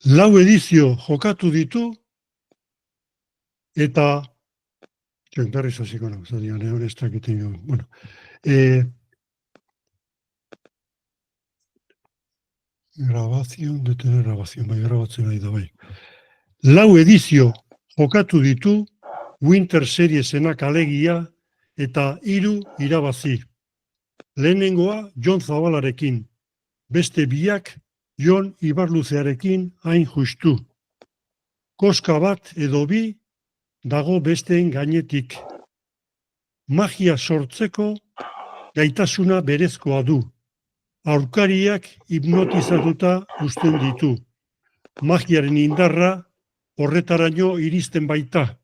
4 edizio jokatu ditu, eta, berriz hasiko nago, zadian, ez dakiten, bueno, detener grabazion, bai, grabatzen nahi da, bai. 4 edizio jokatu ditu, Winter Seriesenak alegia, eta 3 irabazi. Lehenengoa Jon Zabalarekin, beste biak Jon Ibarluzearekin hain justu. Koska bat edo bi dago besteen gainetik. Magia sortzeko gaitasuna berezkoa du. Aurkariak hipnotizatuta uzten ditu. Magiaren indarra horretaraino iristen baita.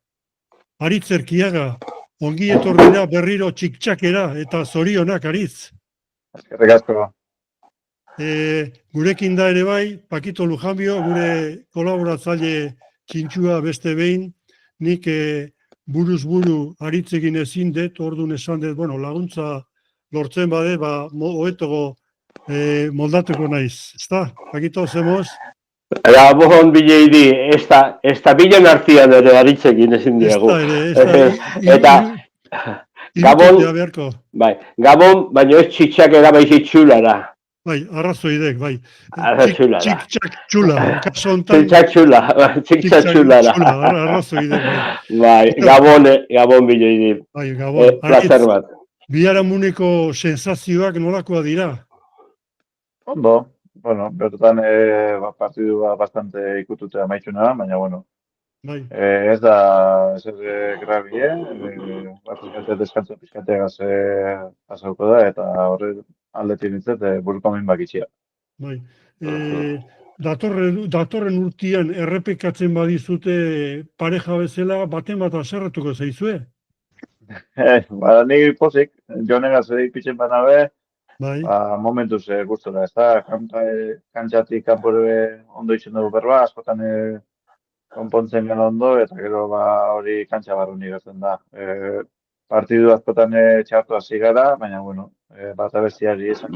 Aritz Erkiaga, ongi etorrira berriro txiktxakera eta zorionak, Aritz. Eskerrik asko. Gurekin da ere bai, Pakito Lujambio, gure kolaboratzaile txintxua beste behin, nik buruz buru aritzekin ezin dut, orduan esan dut, bueno, laguntza lortzen bade, hobeto moldatuko naiz, ezta? Pakito, zemoz? Gabon bileidi, ez da bilen artian ere aritzekin ezin diagu. Eta Gabon, baina ez txitsak era baizik txulara. Bai, arrazoidek, bai. Txik-txak txula. Txik-txak txulara. Arrazoidek, bai. Gabon bileidi. Bai, Gabon. Plazer bat. Biharamuneko sensazioak nolakoa dira? Ondo. Bueno, bertan partidu bastante ikututea maitxuna, baina, bueno, ez da ezer grabie, batzuk deskantzo pizkateagaz pasauko da, eta horre aldetik nintzet burukamin bakitxia. Bai, datorren urtean errepikatzen badizute pareja bezala, baten bat aserretuko zaizue? Nire pozik, jonegaz ipitzen banabe, Bai. Momentuz gustora, ez da, kantxatik kanpore ondo itzen dugu berba, askotan konpontzen gana ondo, eta gero hori kantxa barruni gertzen da. Partidu askotan txartu hasi gara, baina, bueno, bat abestiari esan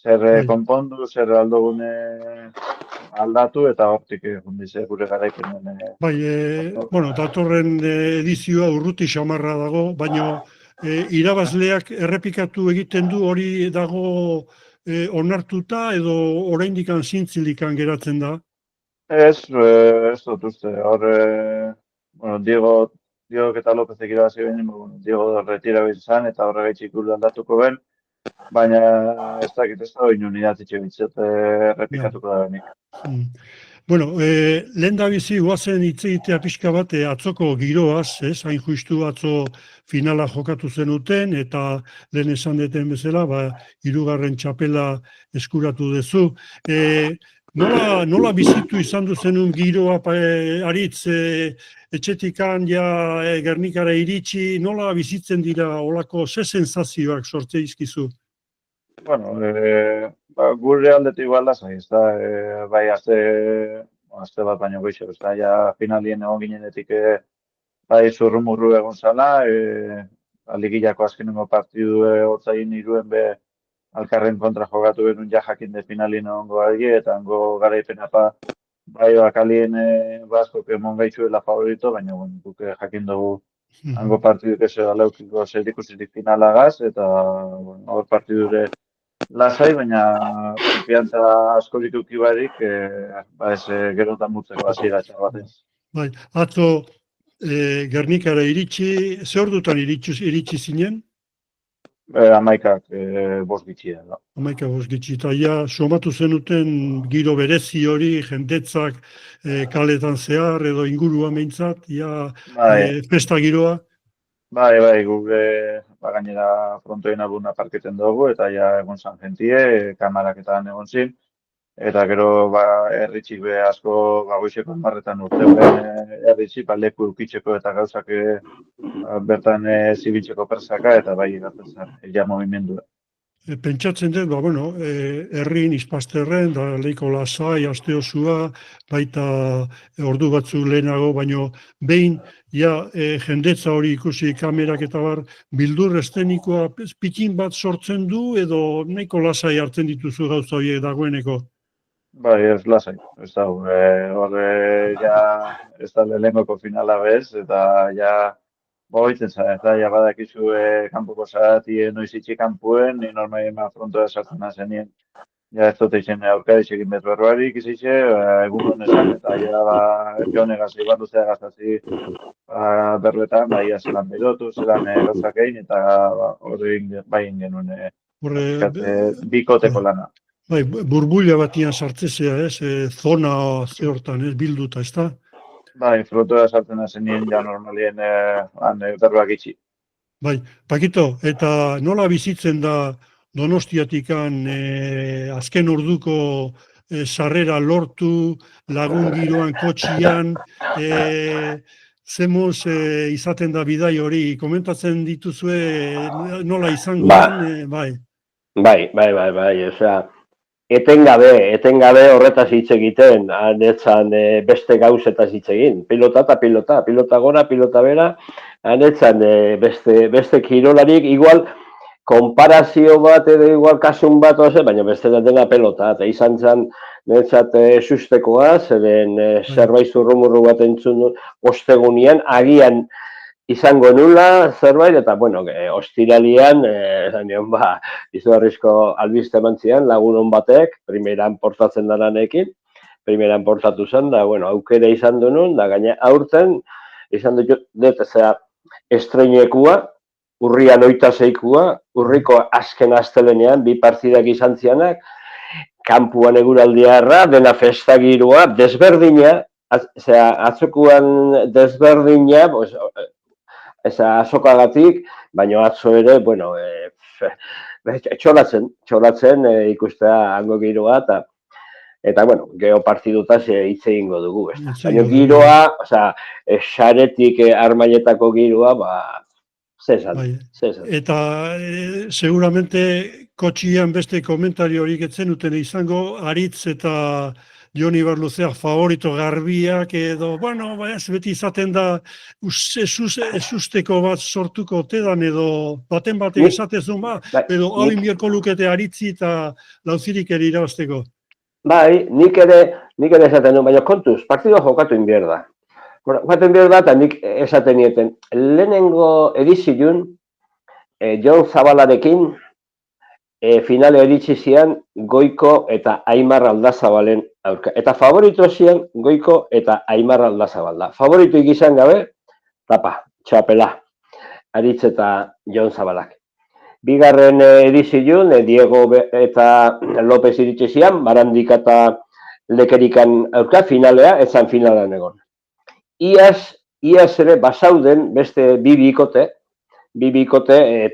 zer konpondu, zer aldogune aldatu, eta hortik jundize gure garaipenen. Bai, bueno, datorren edizioa urruti xamarra dago, baina irabazleak errepikatu egiten du hori dago onartuta edo oraindik zintzilikan geratzen da? Ez dut uste. Hor, bueno, Diego eta Lópezek irabazi behin, Diego retira bizan eta horregaitxik gure aldatuko ben, baina ez dakit ez da hori idatitxe bitzet errepikatuko da benik. Bueno, lehen da bizi guazen hitz egitea pixka bat atzoko giroaz, hain justu atzo finala jokatu zenuten, eta lehen esan deten bezala, 3. txapela eskuratu duzu. Nola bizitu izan duzenun giroa, Aritz, etxetikan Gernikara iritsi, nola bizitzen dira olako ze sensazioak sortze izkizu? Bueno, gure aldetik igual da zaiz, bai azte bat baino goixe, ja finalien egon ginenetik bai zurrumurru egon zala, aligillako azkenengo partidu hotzain iruen be alkarren kontra jogatu benun ja jakin de finalien egongo agi, eta hango garaipena bai bakalien basko kemon gaitzuela favorito, baina guk jakin dugu hango partiduk ez leukiko zer ikusirik finalagaz, eta hor partidure lasai, baina konfiantza askorik ukibarik, ez gerotan mutzeko hasiera txar batez. Bai, atzo Gernikara iritsi, ze ordutan iritsi zinen? 11 bost gitxia da. 11 bost gitxi, eta somatu zenuten giro berezi hori, jendetzak kaletan zehar edo inguruan behintzat, festa giroa? Bai, guk gainera frontoen albuna parketen dugu, eta egon zan jentie, kamaraketan egon zin, eta gero erritxik be asko goizeko 10 urtean erritxik leku ukitzeko eta gauzak bertan zibiltzeko persaka, eta bai gaten zen, movimendua. Pentsatzen dut, herrin, izpasterren, da leiko lasai, aste osua, baita ordu batzu lehenago, baino behin, jendetza hori ikusi kamerak eta bildur estenikoa pikin bat sortzen du, edo nahiko lasai hartzen dituzu gauza horiek dagoeneko? Bai, ez lasai, ez da, hor, ja, ez da lehenengoko finala bez, eta ja, boitzen zara, eta ja badakizu kanpoko zaratie noiz itxi kanpuen, ni normalien frontoa sartzen zenien, ja ez dut izan aurkadiz egin bet berroarik izitxe, egun honetan, eta ja, jonegaz, iban duzea gaztazi, berbetan, bai, zelan berotu, zelan gauzak egin, eta hori bai genuen, bikoteko lana. Bai, burbuila batian sartzezea, ez, zona zehortan, ez, bilduta, ez da? Bai, frontoa sartzen zenien, ja normalien, berroak itxi. Bai, Pakito, eta nola bizitzen da Donostiatikan azken orduko sarrera lortu, lagun giroan kotxian, zemuz izaten da bidai hori, komentatzen dituzue nola izango bai. Bai, osea, etengabe horretaz hitz egiten, anetzan beste gauzetaz hitz egin, pilota eta pilota gora, pilota bera, anetzan beste kirolarik, igual, konparazio bat edo igual kasun bat oze, baina beste dena pelota, eta izan zen netzat sustekoa, zeren zerbait zurrumurru bat entzun ostegunian, agian izango nula zerbait, eta, bueno, ostiralian, izugarrizko albiste mantzian, lagunon batek, primeran portatzen daranekin, primeran portatu zen, da, bueno, aukera izan dunun, da, gaina aurten, izan dut, zera, estreinekua, urrian 26-kua, urriko azken astelenean, 2 partidak izan zianak, kanpuan eguraldiarra, dena festagirua, desberdina, atzokuan desberdina, azokagatik, baina atzo ere, bueno, txolatzen ikustea hango giroa, eta, bueno, geopartidutaz hitz egingo dugu, baina giroa, xaretik armailetako giroa, zezan. Eta seguramente kotxian beste komentario horik etzen uten izango, Aritz eta Joni Barluzeak favorito garbiak edo, bueno, beti izaten da esusteko bat sortuko tedan edo baten esatezun edo hau inbierko lukete Aritzi eta Lauzirik ere irabazteko. Bai, nik ere esaten du, baina kontuz, partidoa jokatu inbierda. Jokatu inbierda eta nik esaten nieten, lehenengo edizioen, Jon Zabalarekin, finale eritzi zian Goiko eta Aimar Aldazabalen aurka. Eta favorito zian Goiko eta Aimar Aldazabalda. Favoritoik izan gabe, txapela, Aritz eta Jon Zabalak. Bigarren edizioen, Diego eta López iritsi zian, Barandik eta Lekerikan aurka finalea, ezan finalean egon. Iaz ere basauden beste bi bikote,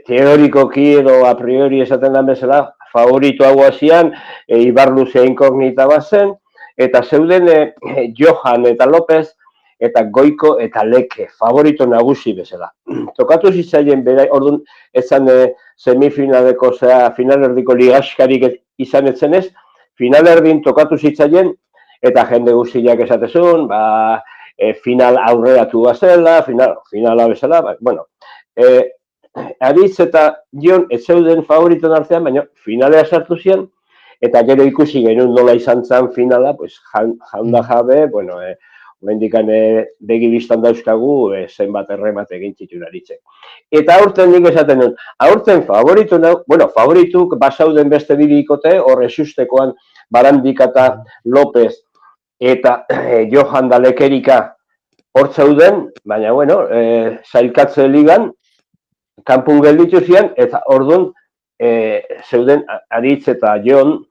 teorikoki edo a priori esaten den bezala, favorito hau hasian, Ibarluzea inkognita bazen, eta zeuden Johan eta López, eta Goiko eta Leke, favorito nagusi bezala. Tokatu zitzaien, orduan, ezan semifinaleko, finalerdiko ligaskarik izan etzenez, finalerdin tokatu zitzaien, eta jende guztiak esatezun, final aurreratu bazela, finala bezala, bueno, Aritz eta Jon ez zeuden favoriton artean, baina finalea sartu zian, eta gero ikusi genuen nola izan zen finala, jaunda jabe, bueno, mendikan begi biztan dauzkagu, zenbat erremat egin zituen Aritzek. Eta aurten nik esaten duen, aurten favoritu, bueno, favorituk basauden beste bibikote, horre sustekoan Barandik eta López eta Johan da Lekerika hor zauden, baina, bueno, zailkatze ligan, kanpun gelditu zian, eta orduan zeuden Aritz eta Jon,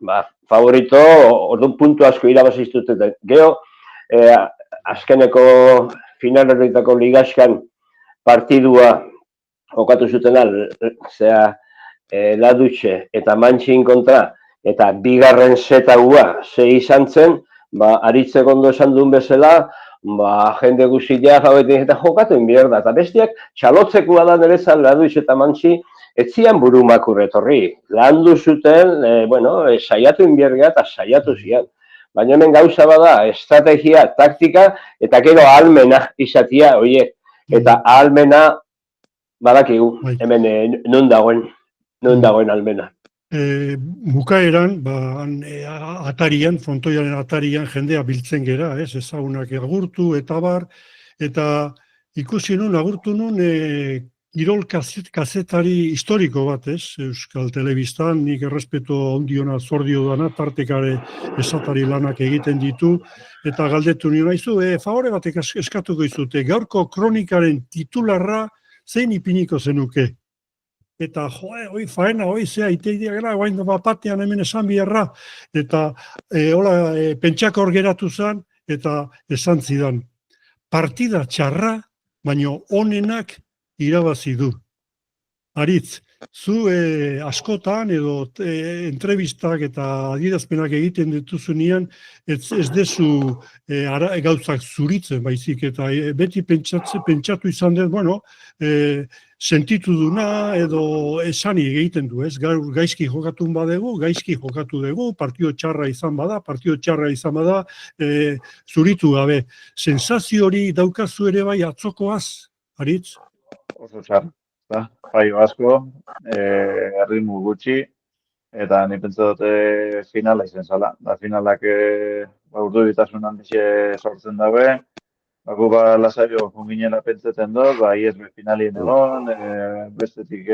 favorito, orduan puntu asko irabaziztuten. Gero, azkeneko finalerritako ligaskan partidua jokatu zutena, Ladutxe eta Mantxin kontra, eta bigarren zetaua ze izan zen, Aritzek ondo esan duen bezala, jende guztiak eta jokatu inbierda, eta bestiak txalotzekoa da nerezan Ladutxe eta Mantxi, ez zian burumakur etorri. Landu zuten, saiatu inbierga eta saiatu zian. Baina hemen gauza bada, estrategia, taktika, eta gero ahalmena izatia, oie, eta ahalmena badakigu, hemen non dagoen ahalmena. Bukaeran, atarian, frontoiaren atarian jendea biltzen gera, ezagunak agurtu eta bar, eta ikusi nun, agurtu nun, kirol kazetari historiko bat, Euskal Telebistan, nik errespeto ondiona zordio dana, tartekare esatari lanak egiten ditu, eta galdetu nio naizu, favore batek eskatuko izute, gaurko kronikaren titularra zein ipiniko zenuke? Eta, hoi faena, hoi zea, iteidia gara, guain batean hemen esan biharra, eta pentsako hor geratu zen, eta esan zidan, partida txarra, baino onenak irabazi du. Aritz, zu askotan edo entrevistak eta adierazpenak egiten dituzunean, ez dezu gauzak zuritzen baizik, eta beti pentsatu izan dut, sentitu duna edo esani egiten du, ez? Gaur gaizki jokatu badegu, gaizki jokatu dugu, partio txarra izan bada, zuritu gabe. Sensazio hori daukazu ere bai atzokoaz, Aritz? Oso txar, faio asko, erritmu gutxi, eta ni pentsa dute finala izen zala. Da finalak urdu bitasun handixe sortzen dabe, gu lasaio junginela pentseten dut, ies finalien egon, bestetik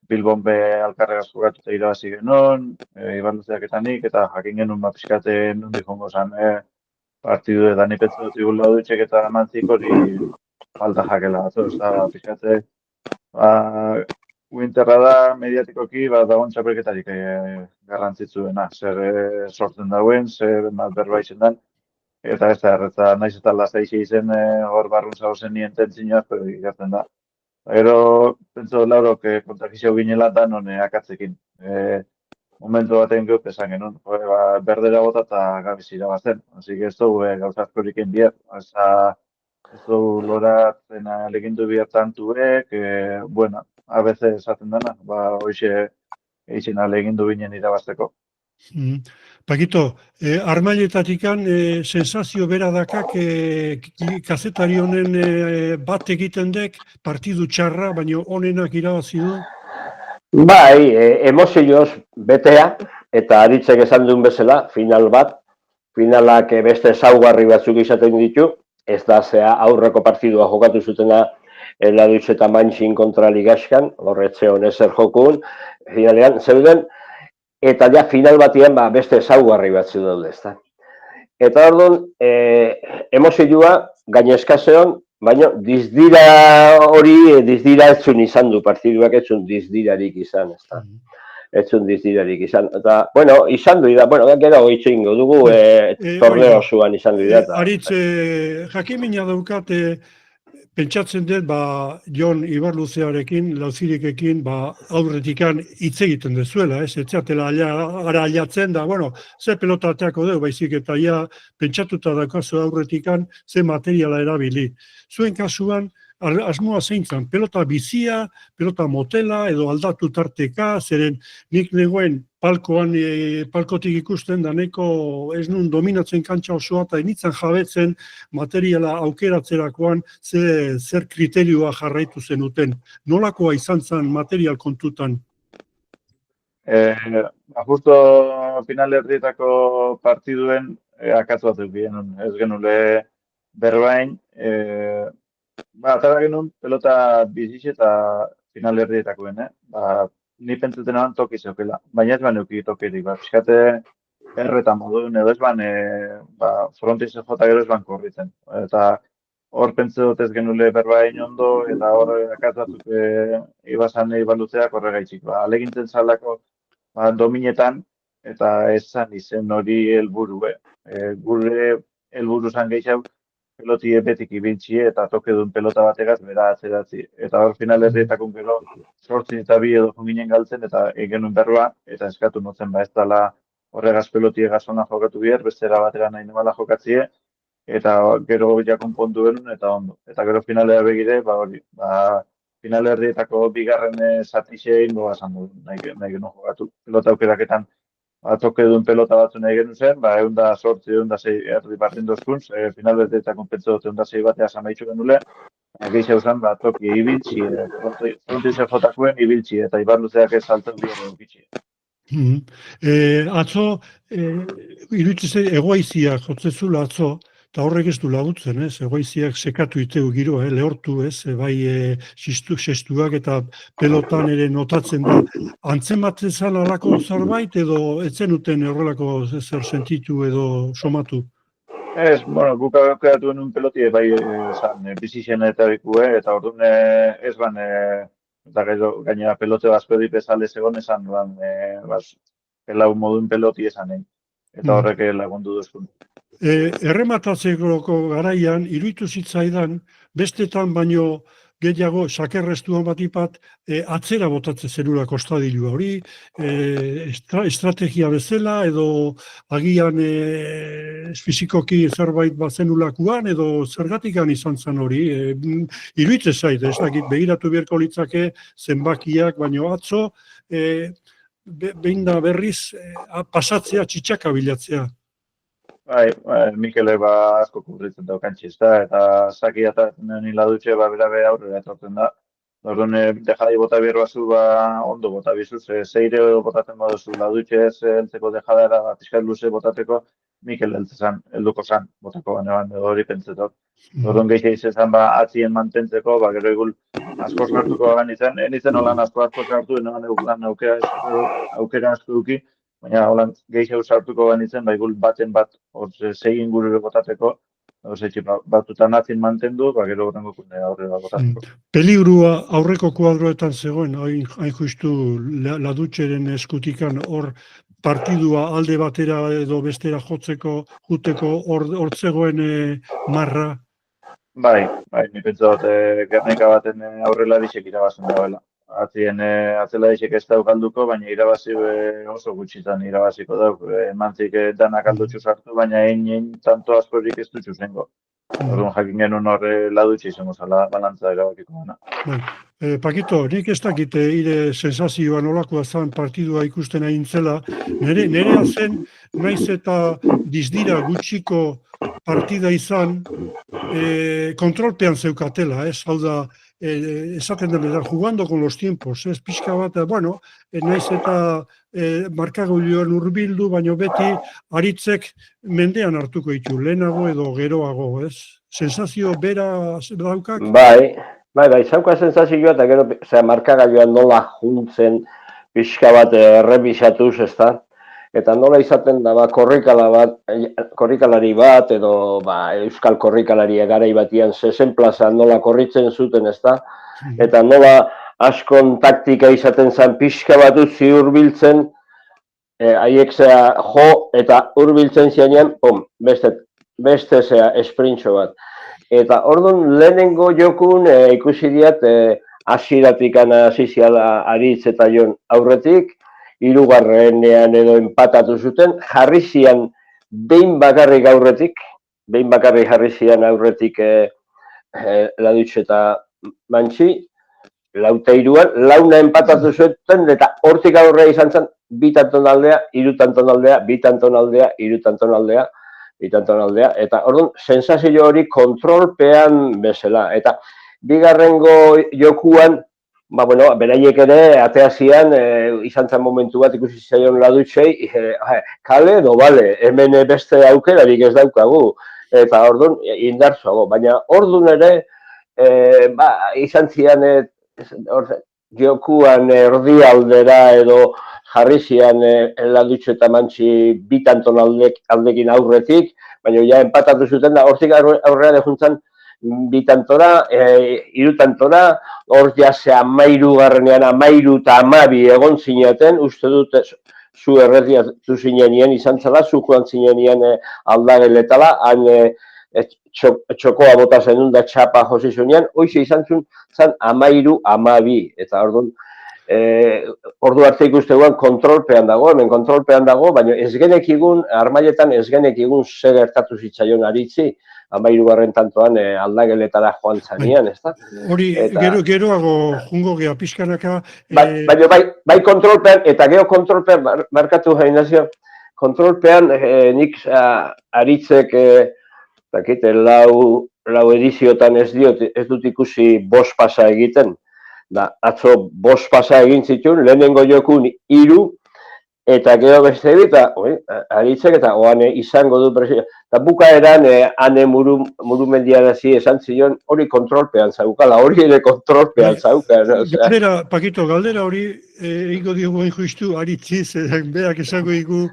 Bilbon be alkarregaz jokatu eta irabazi genuen, Iban Luzeak eta nik, eta jakin genuen pixkate nondik jongo zan partidu eta ni pentsa dut igun laudutxek eta mantzik hori falta jakela batzu, eta pixkate Winterra da mediatikoki dagoen txapelketarik garrantzitsuena, zer sortzen dauen, zer berba izen den, eta ez da erretza, naiz eta lasaixe izen hor barrun zagozen nien tentzinoaz, pero ikertzen da. Gero, pentso laurok kontakizio ginela da non akatzekin. Momentu baten geu pesan genuen, berdera bota eta gabiz irabazten. Así que ez dugu gauzazkorik enbier. Ez dugu loratzen alegindu biertantuek, bueno, a veces esaten dana, hoxe eixin alegindu binen irabazteko. Pakito, armailletatikan sensazio bera dakak kazetari honen bat egiten dek, partidu txarra, baina honenak irabazi du? Bai, emozioz betea, eta Aritzek esan duen bezala, finalak beste ezaugarri batzuk izaten ditu, ez da zea aurreko partidua jokatu zutena Ladutz eta Mantxin kontra Ligaskan, horretze honezer jokun, finalean zeuden, eta ja final batian beste ezaugarri batzu daude, ezta. Eta orduan, emozioa gainezkaseon, baina dizdira hori, dizdira etzun izan du, partiduak etzun dizdirarik izan, ezta. Etzun dizdirarik izan, eta, bueno, izan du, gero goitzu ingo dugu, torneo zuan izan du. Aritz, jakimina daukate, pentsatzen dut, Jon Ibarluzearekin, Lauzirikekin, aurretikan hitz egiten dezuela, ez zeatela gara aliatzen da, ze pelota ateako dugu, baizik eta pentsatuta daukazu aurretikan, ze materiala erabili. Zuen kasuan, asmoa zeintzan, pelota bizia, pelota motela, edo aldatu tarteka, zeren nik negoen palkotik ikusten da neko ez nun dominatzen kantxa osoa eta enitzen jabetzen materiala aukeratzerakoan zer kriterioa jarraitu zenuten. Nolakoa izan zen material kontutan? Justo final erdietako partiduen akatz bat egin, ez genule berbain, atara genuen pelota biziz eta final erdietakoen, ni pentsuten eban toki zeukela, baina ez euki tokirik, pixkate erreta moduen edo ez frontiz jota gero ez korritzen. Eta hor pentsu dut ez genule berbain ondo, eta hor akatzatuk ibazan ibalutzeak horregaitzik. Alegintzen zalako dominetan, eta ez zan izen hori helburu. Gure helburu zan gehiago, peloti betik ibintxie eta toke duen pelota bategaz bera atzeratzi. Eta hor final errietakun gero, 8 eta 2 edo junginen galtzen, eta genuen berroa, eta eskatu notzen ez dela horregaz pelotiegaz ona jokatu bier, bestera batera nahi nemala jokatzie, eta gero jakon pontu genuen, eta ondo. Eta gero finalea begire, final erdietako bigarren zatixein goga zan du, nahi genuen jokatu. Pelota aukeraketan toke duen pelota batzu nahi genuen zen, egun da sortzi, egun da zei erdi bardin dozkunz, final erdietako pentsa dut egun da zei batea zamaitxu genule, gehi zauzen, toki ibiltzi, frontize jotakuen ibiltzi, eta Ibarluzeak ez altzen bide egitzi. Atzo, iruditzen egoaiziak jotzezula atzo, eta horrek ez du lagutzen, ez? Egoaiziak sekatu iteu giro, lehortu, ez? Bai, sestuak eta pelotan ere notatzen da. Antzematzen zan alako zerbait edo etzen uten horrelako zer sentitu edo somatu? Ez, bueno, guk aukeratu genuen peloti, bai, bizixen eta bikue, eta orduan ez ban, eta gero gainera pelote bazpedi bezale zegoen esan, pelau modun peloti esanen, eta horrek lagundu duzun. Errematatzeko garaian, iruditu zitzaidan, bestetan baino gehiago sakerrestuan batipat atzera botatzen zerula kostadilua hori, estrategia bezala edo agian fizikoki zerbait bazenulakuan edo zergatikan izan zen hori. Iruditzen zait, ez dakit, begiratu beharko litzake zenbakiak, baino atzo, behin da berriz pasatzea, txitxaka bilatzea. Bai, Mikele asko kubritzen daukantzi ez da, eta zaki eta nila dutxe berabe aurrera etortzen da. Orduan, dejadai bota behar bazu, ondo bota bizuz, zeire botatzen baduzu ladutxe ez heltzeko dejadara, pixkat luze botateko, Mikel helduko zan, botako baina hori pentsetot. Orduan gehi izan atzien mantentzeko, gero egul asko sartuko bagan izan, enitzen holan asko sartu, enan aukera asko duki, baina holan gehiago sartuko banitzen, baigul baten bat, zei ingurure botateko, batutan atzin mantendu, gero horrengo aurrera botateko. Peligrua aurreko kuadroetan zegoen, hain justu ladutxeren eskutikan hor partidua alde batera edo bestera juteko hor zegoen marra? Bai, ni pentsat Gernika baten aurrelarisek irabazen dagoela. Atzelarisek ez dauk alduko, baina irabazi oso gutxitan irabaziko dauk. Mantzik danak aldutxu sartu, baina egin tanto askorik ez dutxu zengo. Orduan jakin genuen horre ladutxe izango zala balantza erabakiko gana. Pakito, nik ez dakit ire sensazioa nolakoa zan partidua ikusten egin zela. Nerea zen, naiz eta dizdira gutxiko partida izan, kontrolpean zeukatela, ez? Hau da, esaten dela, jugando con los tiempos, ez? Pixka bat, bueno, naiz eta markagailuan hurbildu, baina beti aritzek mendean hartuko ditu, lehenago edo geroago, ez? Sensazio bera daukak? Bai, zauka sensazioa eta gero markagailuan nola juntzen pixka bat errebisatuz, ez da? Eta nola izaten da, korrikalari bat, edo euskal korrikalari garai batian zezen plazan nola korritzen zuten, ez da? Eta nola askon taktika izaten zen pixka bat utzi hurbiltzen, haiek zea jo eta hurbiltzen zianean, beste zea esprintxo bat. Eta orduan lehenengo jokun ikusi diat hasieratik hasi ziala Aritz eta Jon aurretik, hirugarrenean edo enpatatu zuten, jarri zian behin bakarrik jarri zian aurretik Ladutx eta Mantxi, lauteiruan, launa enpatatu zuten, eta hortik aurrea izan zen, bitantonaldea, irutantonaldea, bitantonaldea, irutantonaldea, eta orduan, sensazio hori kontrolpean bezala. Eta bigarrengo jokuan, beraiek ere, ateazian, izan zen momentu bat ikusi zaion Ladutxei, kale edo bale, hemen beste aukerarik ez daukagu, eta orduan indartzuago, baina orduan ere, izan zian jokuan erdialdera edo jarri zian Ladutx eta Mantxi bitanton aldekin aurretik, baina ja enpatatu zuten da, hortik aurrera dejuntzan bitantora, irutantora, hor jase 13garrenean 13 eta 12 egon zinaten, uste dut zu erretiatu zinenien izan zela, zu joan zinenien aldageletala, han txokoa bota zenun da txapa josi zunean, hoize izan zuen 13-12, eta ordu arte ikusteguan kontrolpean dago, baina ez genekigun, armailetan ez genekigun zer gertatu zitzaion Aritzi, 13garren tantoan aldageletara joan zanean, ez da? Hori, geroago jungo geha pixkanaka... Bai kontrolpean, eta gero kontrolpean, markatu jainazio, kontrolpean nik Aritzek, lau ediziotan ez dut ikusi 5 pasa egiten, atzo 5 pasa egin zituen, lehenengo jokun 3, eta gero beste bi, eta Aritzek eta oan izango du presio. Eta bukaeran, ane murumendiarazi esan zion, hori kontrolpean zaukala, hori ere kontrolpean zaukala. Galdera, Pakito, galdera hori egingo diogu hain justu, Aritziz, berak esango digu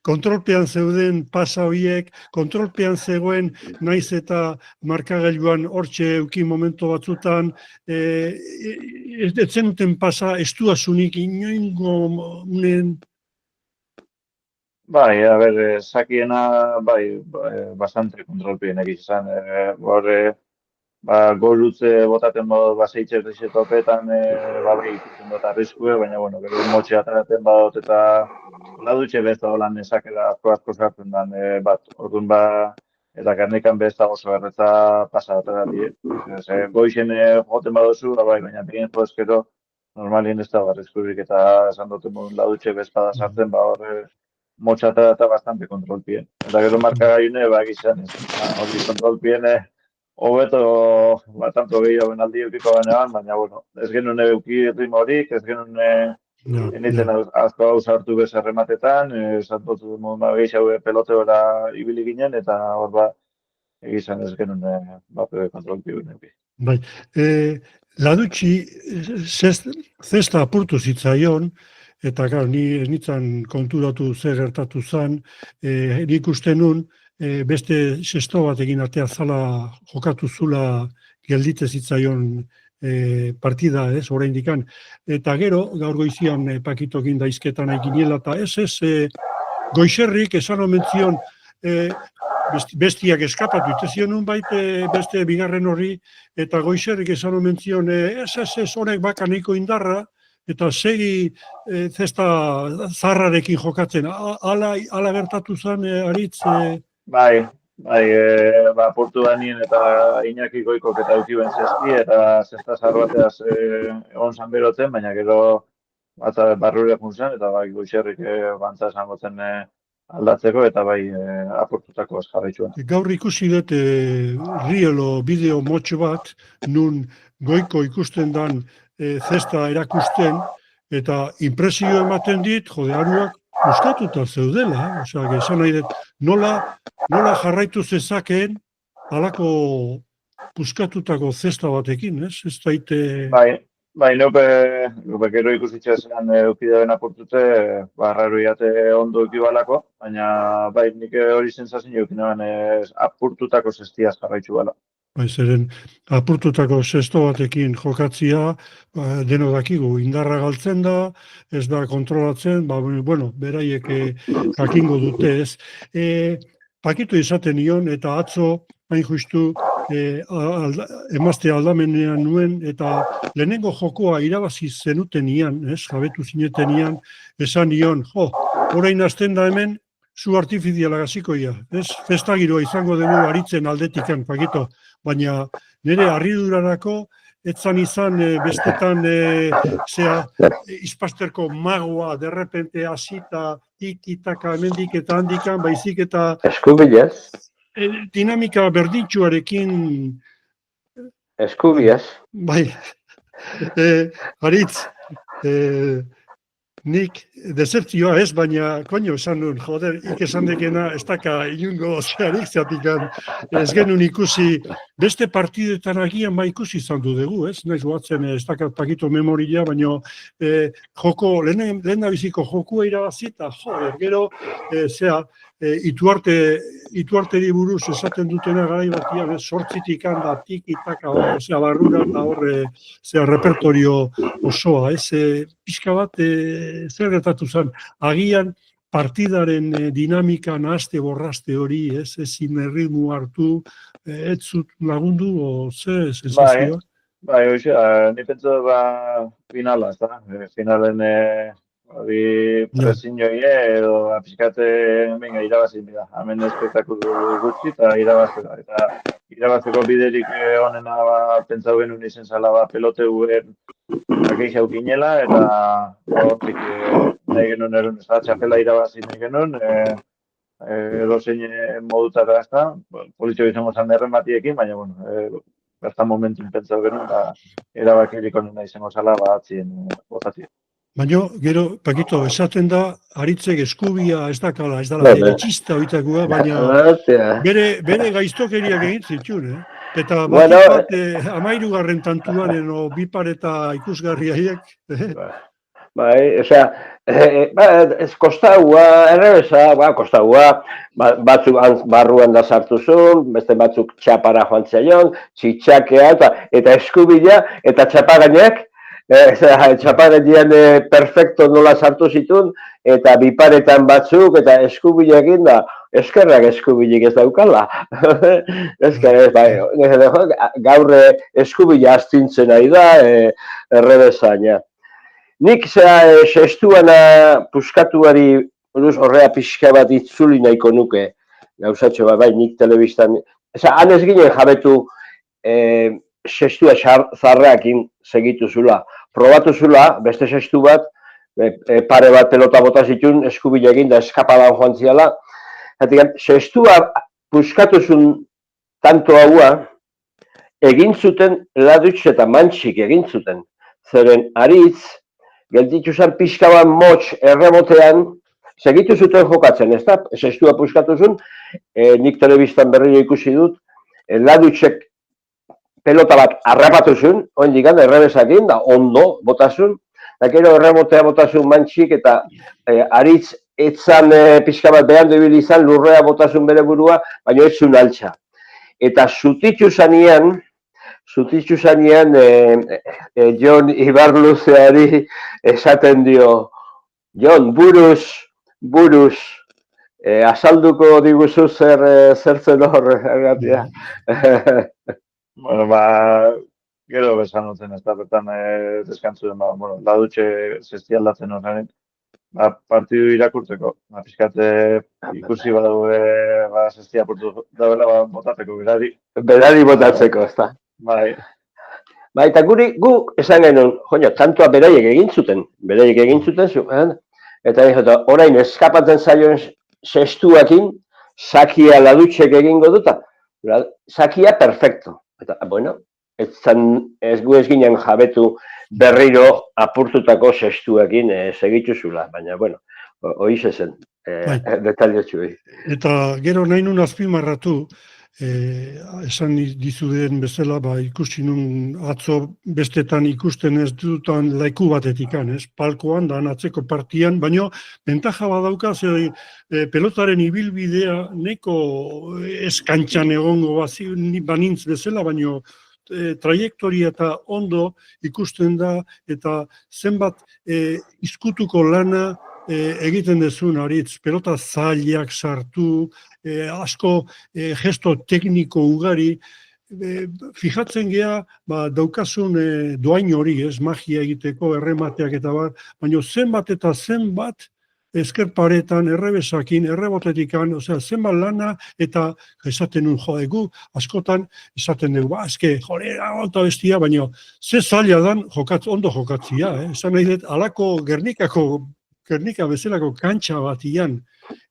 kontrolpean zeuden pasa horiek, kontrolpean zegoen naiz eta markagailuan hortxe euki momentu batzutan, ez zenuten pasa estuasunik inoingo Bai, a ber, sakiena, bai, bastante kontrolpienek izan. Gorutze botaten modu baseitxe topetan, bai ikusten dut arriskue, baina, bueno, gero motxe ataraten badot eta ladutxe bezta holan esakera asko sartzen dan bat. Orduan eta karnikan bezta oso erretza pasa atarati. Goixen joten badozu, bai, baina bien joezkero, normalien ez da arriskurik eta esan duten modun ladutxe bezpa da sartzen, hor motxata eta bastante kontrolpien. Eta gero markagailune, gizan, hori kontrolpien, hobeto, tanto gehiago benaldi eukiko banean, baina, bueno, ez genuen euki ritmo horik, ez genuen enitzen asko hau sartu bez errematetan, santotu gehiago peloteora ibili ginen, eta hor egizan ez genuen kontrolpien euki. Bai, ladutxi zesta apurtu zitzaion, eta gara, ni ez nintzen konturatu zer gertatu zen, nik uste nun, beste sesto bat egin artea zala jokatu zula geldite zitzaion partida, ez, oraindikan. Eta gero, gaur goizian Pakito egin daizketan eginela, eta Goixerrik esan omentzion bestiak eskapatu, ite zionun baite beste bigarren horri, eta Goixerrik esan omentzion, ez, honek bakaneko indarra, eta segi zesta zarrarekin jokatzen. Ala gertatu zen, Aritz? Bai, portu da nien eta Iñaki Goikok eta eukiben zezki, eta zesta zarbateaz egon zan berotzen, baina gero barrure juntzen, eta bai Goixerrik bantza esango zen aldatzeko, eta bai aportutako jarraitzuan. Gaur ikusi dut Rielo bideo motxo bat, nun Goiko ikusten dan zesta erakusten, eta impresio ematen dit, aruak puskatuta zeudela, osea, esan nahi dut, nola jarraitu zezakeen halako puskatutako zesta batekin, ez? Ez daite... Bai, nupe gero ikusitxe zean eukideen apurtute, barraru iate ondo eukibalako, baina bai, nik hori zentzazin eukinoan apurtutako zestiaz jarraitzu bala. Bai, zeren apurtutako zesto batekin jokatzia, deno dakigu, indarra galtzen da, ez da kontrolatzen, bueno, beraiek jakingo dute ez. Pakito izaten nion, eta atzo, hain justu, emazte aldamenean nuen, eta lehenengo jokoa irabazi zenuten nian, jabetu zineten nian, esan nion, orain hasten da hemen, zu artifiziala gazikoia, festagiroa izango dugu Aritzen aldetikan, Pakito, baina nire harridurarako, etzan izan bestetan izpasterko magoa, derrepente hasita, tikitaka hemendik eta handikan, baizik eta... Eskubilez. Dinamika berdintxuarekin... Eskubilez. Bai, Aritz, nik decepzioa ez, baina koño esan nun, ik esan dekena ez daka inungo zeharik zeatikan, ez genuen ikusi, beste partidetan agian ikusi izan du dugu, ez? Naiz guatzen ez dakat Pakito memoria, baina lehen biziko jokua irabazita, gero, ituarteri buruz esaten dutena garai batian, sortzitik handa, tikitaka, barrura, eta horre, repertorio osoa, pixka bat, zer gertatu zen, agian partidaren dinamika nahazte borraste hori, ezin erritmu hartu, ez zut lagundu, o ze sensazioa? Bai, ni pentsa finala, ez da? Finalen presin joie, edo apizkate irabazin bida. Hemen espektakulu gutxi eta irabazteko. Eta irabazteko biderik honena pentsau genuen izen zala pelote guen akeixa ukinela, eta hortik nahi genuen erun, ez da, txapela irabazin nahi genuen, edo zein modutara ez da, polizio izango zan errematiekin, baina, bueno, bertan momentun pentsau genuen, erabakirik honena izango zala atzien botatien. Baina, gero, Pakito, esaten da, aritzek eskubia ez dakala, ez dala, derechista oitakoa, baina bere gaiztokeriak egin zituen, Eta Bueno, batik bat, 13. tantuan, eno, bipareta ikusgarriaiek. Bai, osea, ez kostaua, errebesa, kostaua, batzuk barruan da sartu zuen, beste batzuk txapara joan zaion, txitxakea, eta eskubila, eta txapagainak, txapagainean perfecto nola sartu zituen, eta biparetan batzuk, eta eskubilekin da, eskerrak eskubilik ez daukala. Gaur eskubila astintzen ari da, errebesaina. Nik sestuana puskatuari horrea pixka bat itzuli nahiko nuke, gauzatxo bat, bai, nik telebistan. Han ez ginen jabetu sestua zarreakin segitu zula. Probatu zula, beste sestu bat, pare bat pelota bota zituen, eskubilekin da eskapadan joan ziala. Sestua puskatu zuen tanto haua, egin zuten ladutx eta mantxik egin zuten. Zeren aritz, gelditu zen pixka bat motx erremotean, segitu zuten jokatzen, ez da? Sestua puskatu zuen, nik telebistan berriro ikusi dut, ladutxek pelota bat harrapatu zuen, oindikan errebesakin, da ondo botazun, da gero erremotea botazun mantxik, eta aritz etzan pixka bat behan debili izan, lurrea botazun bere burua, baina ez zuen altxa. Eta zutitzu zanean, Jon Ibarluzeari esaten dio, Jon, buruz, azalduko diguzu zertzen hor, ergatia. Bueno, gero besan duten ez da, bertan deskantzuen, ladutxe zesti aldatzen horrenik, partidu irakurtzeko, pixkate ikusi badu zesti apurtu dauela botatzeko berari. Berari botatzeko, ez da. Bai, eta gu esan genuen, tantoa beraiek egin zuten, eta orain eskapatzen zaioen sestuakin, sakia ladutxek egingo duta, sakia perfecto. Eta, bueno, ez gu ez ginen jabetu berriro apurtutako sestuakin segitu zula, baina, bueno, horixe zen, detaliotxu. Eta gero nahi nun azpimarratu, esan dizuden bezala, ikusi nun atzo bestetan ikusten ez dutan laiku batetikan, palkoan da atzeko partian, baina bentaja badauka, pelotaren ibilbidea neko eskantxan egongo banintz bezala, baina trajektoria eta ondo ikusten da, eta zenbat izkutuko lana egiten dezun aritz, pelota zailak sartu, asko gesto tekniko ugari, fijatzen gea, daukasun doain hori, magia egiteko, erremateak eta bat, baina zenbat eta zenbat eskerparetan, errebesakin, errebotetikan, zenbat lana, eta esaten nun egu, askotan, esaten dugu, eta bestia, baina ze zaila dan ondo jokatzia, esan nahi dut, alako Gernika bezalako kantxa batian,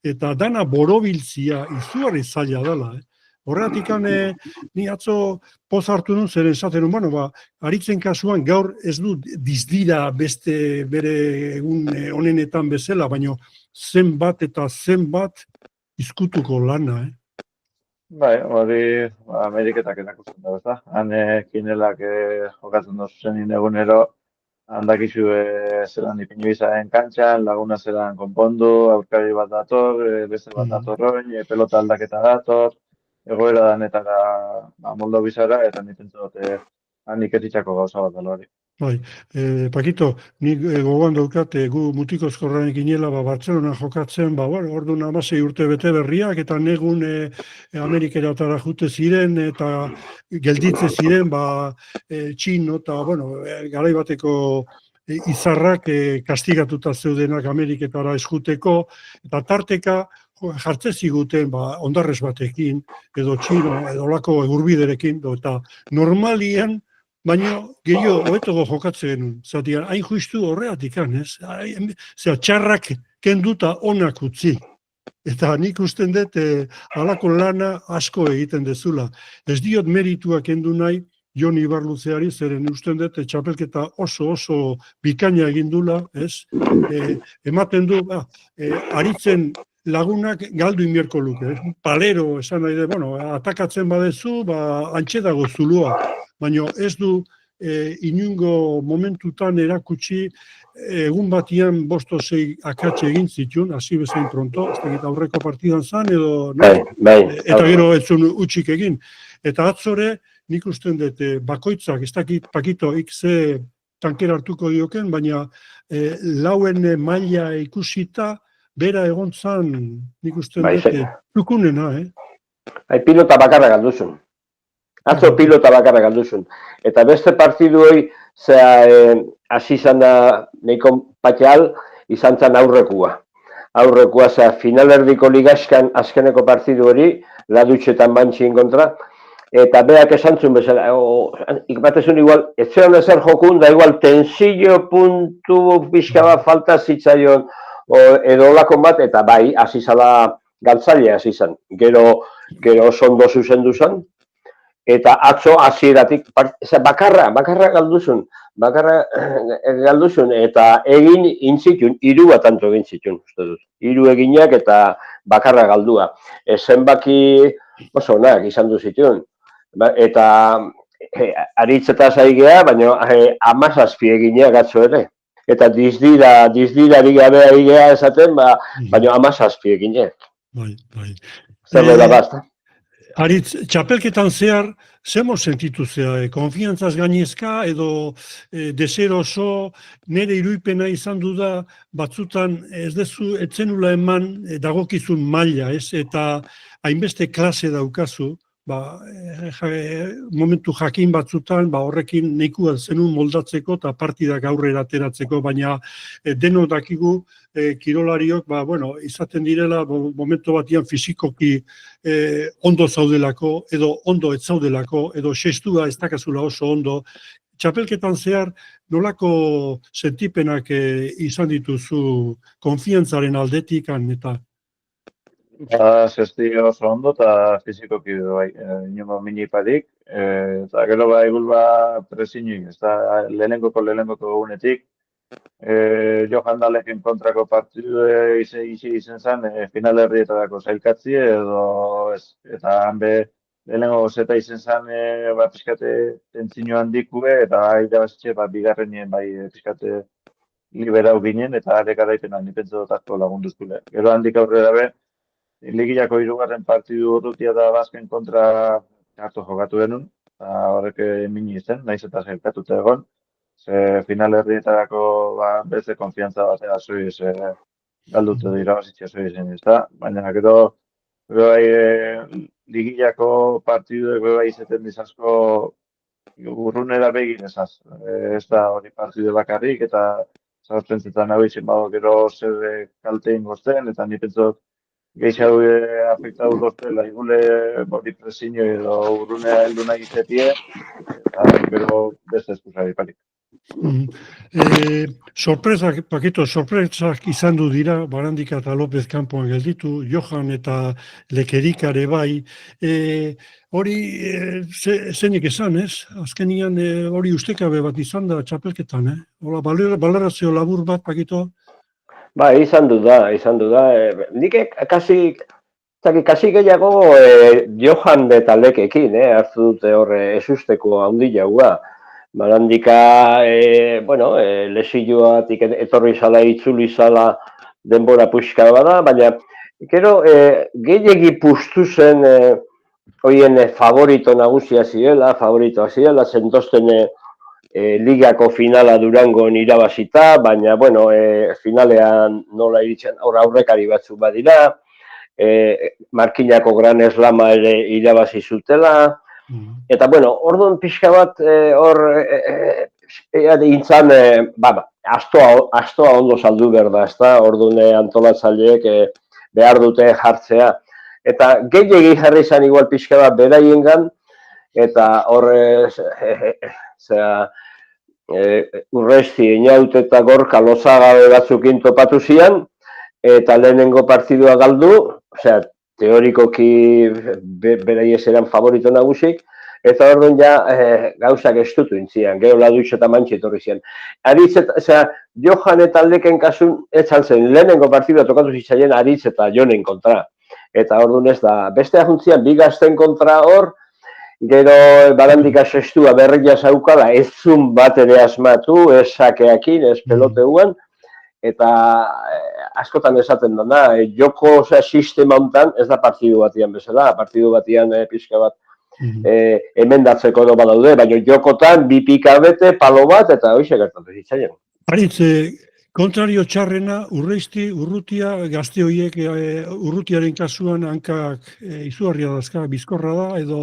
eta dana borobiltzia izugarri zaila dela. Horregatik, ni atzo poz hartu nun, zer esaten nun, aritzen kasuan gaur ez du dizdira beste bere egun honenetan bezala, baina zenbat eta zenbat izkutuko lana. Bai, hori Ameriketak erakusten da, ezta? Han kinelak jokatzen da zuzenin egunero, handakizu zelan ipinu izaren kantxan, laguna zelan konpondu, aurkari bat dator, beste bat datorroin, pelota aldaketa dator, egoera danetara moldo bizara, eta nitentu dute handik etitzako gauza bat dela hori. Bai, Pakito, nik gogoan daukat, gu mutikozkorran eginela, Bartzelona jokatzen, orduan 16 urte bete berriak, eta negun Amerikeratara jute ziren, eta gelditze ziren, txino, eta, garaibateko izarrak kastigatuta zeudenak Ameriketara eskuteko, eta tarteka jartze ziguten ondarrez batekin, edo txino, edo lako egurbiderekin, eta normalian, baina gehiago hobetuko jokatzen genuen. Zatian, hain justu horregatik, txarrak kenduta onak utzi. Eta nik usten dut, halako lana asko egiten dezula. Ez diot meritua kendu nahi, Jon Ibarluzeari, zeren usten dut, txapelketa oso bikaina egin dula, ez? Ematen du, aritzen lagunak galdu inbierko luke. Palero, esan nahi de, bueno, atakatzen badezu, antxe dago zulua. Baina ez du inungo momentutan erakutsi egun batian 5-6 akatxe egin zituen, hasi bezain pronto, ez dakit aurreko partidan zan, edo... Eta gero ez zuen utxik egin. Eta atzore, nik usten dut, bakoitzak, ez dakit pakito ze tankera hartuko dioken, baina lauen maila ikusita, bera egon zan, nik usten dut, tukunena, Pilota bakarra galduzun. Atzo pilota bakarra galduzun. Eta beste partidu hoi, hasi izan da neiko patxal, izan zan aurrekua. Aurrekua, finalerdiko ligaskan azkeneko partidu hori, ladutxetan bantxin kontra, eta beak esan zuen bezala, ikbatezun igual, etxean ezer jokun, da igual tensillo puntu pixka bat falta zitzaion, edo olakon bat, eta bai, hasi zala galtzailea hasi izan. Gero oso ondo zuzendu zen, eta atzo hasieratik bakarra galduzun, eta egin intzitun, 3 bat tanto egin zitun, uste dut. 3 eginak eta bakarra galdua. Zenbaki oso onak izan du zitun. Eta aritzeta zaigea, baina 17 eginak atzo ere. Eta dizdirarik gabe egea esaten, baina 17 eginak. Bai. Zer dela basta. Aritz, txapelketan zehar, zemo sentitu zea, konfiantzaz gainezka edo deseroso, nire iruipena izan du da, batzutan ez dezu etzenula eman dagokizun maila, ez? Eta hainbeste klase daukazu, momentu jakin batzutan, horrekin nahikoa zenun moldatzeko eta partidak aurrera ateratzeko, baina denok dakigu kirolariok, izaten direla momentu batian fizikoki ondo zaudelako, edo ondo ez zaudelako, edo xestua ez dakazula oso ondo. Txapelketan zehar, nolako sentipenak izan dituzu konfiantzaren aldetikan eta? Zesti oso ondo eta fizikoki bai, inongo minipadik, eta gero bai gulba presinuik, ez da lehenengoko egunetik, Johan Dalekin kontrako partidu izan zen, finalerrietarako zailkatzi edo ez, eta hanbe lehenengo zeta izan zen, pixkate tentzino handikue, eta irabazitxe bigarrenien bai pixkate liberau ginen, eta arek araipena nipentzu dutazko lagunduzkule. Gero handik aurrera be, Ligillako 3. partidu urrutia da Basken kontra hartu jokatu denun, horrek mini izen, nahiz eta zailkatuta egon. Finalerrietarako beste konfiantza batea zuiz galdute dira bazitxea zuiz zen, baina gero Ligillako partiduek bai izaten dizazko urrunera begin ezaz. Ez da hori partidu bakarrik eta zaurtzentzetan hau izin bago gero zer kaltein gozten, eta nipentzot gehiago afektatu doztela igule bori presinio edo urrunea heldu nahi izetie, eta gero beste eskuzari parik. Sorpresak, Pakito, sorpresak izan du dira, Barandika eta López kanpoan gelditu, Johan eta Lekerikare bai. Hori zenik esan, ez? Azkenian hori ustekabe bat izan da txapelketan, Hola, balorazio labur bat, Pakito? Izan du da. Nik kasi gehiago Johan eta Lekekin, hartu dute horre esusteko handi jaua. Barandika, lesioatik etorri zala, itzuli zala denbora puxka bada, baina gero gehiagi puztu zen hoien favoritoa ziela, zentosten ligako finala Durangon irabazita, baina, finalean nola iritzen aurrekari batzuk badira, Markinako Gran Eslama ere irabazi zutela, eta, orduan pixka bat hor intzan, astoa ondo saldu behar da, ezta, orduan antolatzaileek behar dute jartzea, eta gehiagi jarri izan igual pixka bat beraiengan, eta hor Urresti, Einaut eta Gorka lozagabe batzukin topatu zian, eta lehenengo partidua galdu, teorikoki beraiez eran favorito nagusik, Eta orduan ja gauzak estutu intzian, gero Laduixo eta Mantxe etorri zian. Aritz eta, Johan eta Aldeken kasun, etzan zen, lehenengo partidua tokatu zitzaien Aritz eta Jonen kontra. Eta orduan ez da, beste ajuntzian, bi gazten kontra hor, gero barandika sestua berria zaukala, ez zun bat ere asmatu, ez sakeakin, ez peloteuan, eta askotan esaten dena, joko sistema hontan ez da partidu batian bezala, partidu batian pixka bat emendatzeko edo badaude, baina jokotan bi pikabete, palo bat, eta hoxe gertatu zitzaien. Aritz, kontrario txarrena, Urreisti, Urrutia, gazte horiek Urrutiaren kasuan hankak izugarria dazka, bizkorra da, edo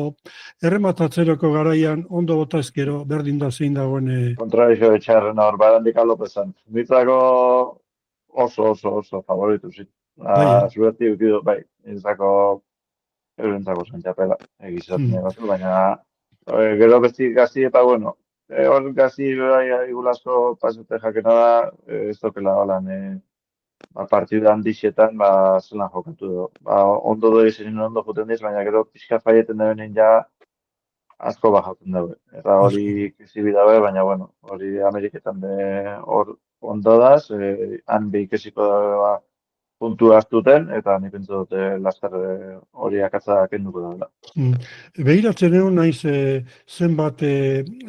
errematatzeroko garaian ondo bota ezkero, berdin da zein dagoen. Kontrario txarrena hor, Barandika Lopezan. Bitzako oso favoritu zit. Zuberti ukidu, bai, izako eurentzako zentxapela, egizatzen egatu, baina gero besti gazi eta, bueno, hor gazi igulazko pasete jakena da, ez dokela holan partida handixetan, zelan jokatu du. Ondo doi zein ondo juten diz, baina gero pixka faieten dagoenean ja asko bajatzen dago. Eta hori izibi dago, baina, bueno, hori Ameriketan hor ondo daz, han behikesiko dago puntu astuten, eta nik pentsu dute laster hori akatza kenduko dagoela. Behiratzen egon naiz zenbat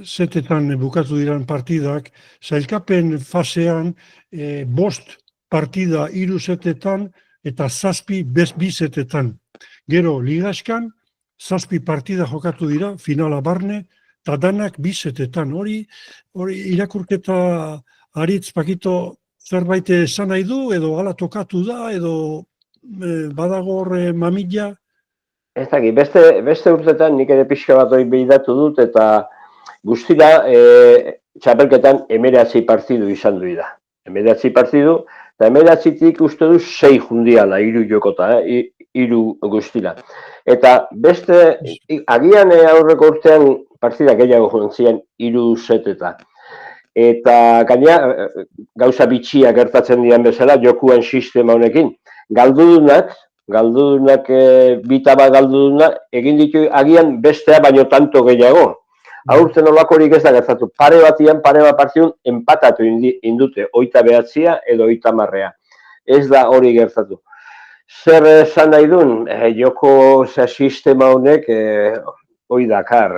zetetan bukatu diran partidak, sailkapen fasean 5 partida 3 zetetan eta 7 bi zetetan. Gero ligaskan 7 partida jokatu dira, finala barne, eta danak 2 zetetan. Hori irakurketa Aritz Pakito zerbait esan nahi du, edo hala tokatu da, edo badago horre mamila? Ez dakit, beste urtetan nik ere pixka bat hori behidatu dut, eta guztira txapelketan 19 partidu izan du da. 19 partidu, eta 19tik uste du 6 jundiala, 3 jokota, 3 guztira. Eta beste, agian aurreko urtean partida gehiago jontzien 3 zeteta. Eta gaina, gauza bitxia gertatzen dian bezala, jokuan sistema honekin. Galdudunak, bitaba galdudunak, egin ditu agian bestea baino tanto gehiago. Aurten olakorik ez da gertatu. Pare bat partidun empatatu indute, 29 edo 30. Ez da hori gertatu. Zer esan nahi duen, joko sistema honek hori dakar,